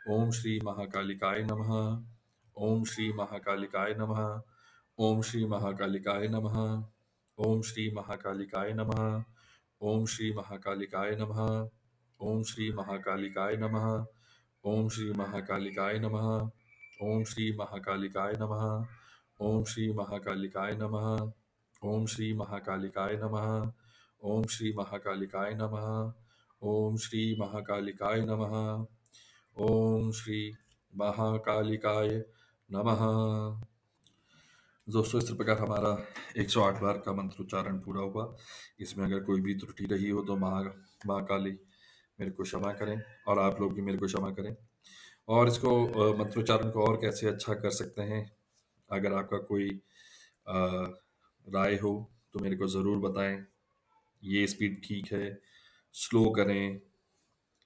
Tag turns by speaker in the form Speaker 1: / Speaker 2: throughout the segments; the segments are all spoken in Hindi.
Speaker 1: ओम श्री महाकालिकाय नमः। ओम श्री महाकालिकाय नमः। ओम श्री महाकालिकाय नमः। ओम श्री महाकालिकाय नमः। ओम श्री महाकालिकाय नमः। ओम श्री महाकालिकाय नमः। ओम श्री महाकालिकाय नमः। ओम श्री महाकालिकाय नमः। ओम श्री महाकालिकाय नमः। ओम श्री महाकालिकाय नमः। ओम श्री महाकालिकाय नमः। ओम श्री महाकालिकाय नमः। ओम श्री महाकालिकाय नमः। दोस्तों, इस प्रकार हमारा 108 बार का मंत्रोच्चारण पूरा हुआ। इसमें अगर कोई भी त्रुटि रही हो तो माँ काली मेरे को क्षमा करें और आप लोग भी मेरे को क्षमा करें। और इसको मंत्रोच्चारण को और कैसे अच्छा कर सकते हैं, अगर आपका कोई अ, राय हो तो मेरे को ज़रूर बताएं। ये स्पीड ठीक है, स्लो करें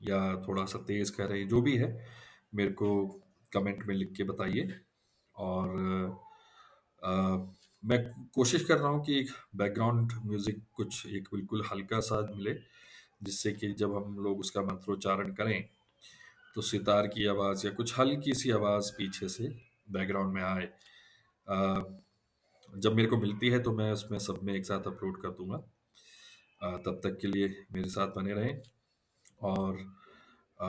Speaker 1: या थोड़ा सा तेज़ करें, जो भी है मेरे को कमेंट में लिख के बताइए। और अ, मैं कोशिश कर रहा हूँ कि एक बैकग्राउंड म्यूज़िक कुछ एक बिल्कुल हल्का सा मिले, जिससे कि जब हम लोग उसका मंत्रोच्चारण करें तो सितार की आवाज़ या कुछ हल्की सी आवाज़ पीछे से बैकग्राउंड में आए। अ, जब मेरे को मिलती है तो मैं उसमें सब में एक साथ अपलोड कर दूंगा। तब तक के लिए मेरे साथ बने रहें और अ,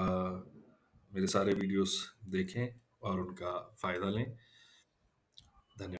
Speaker 1: मेरे सारे वीडियोस देखें और उनका फ़ायदा लें।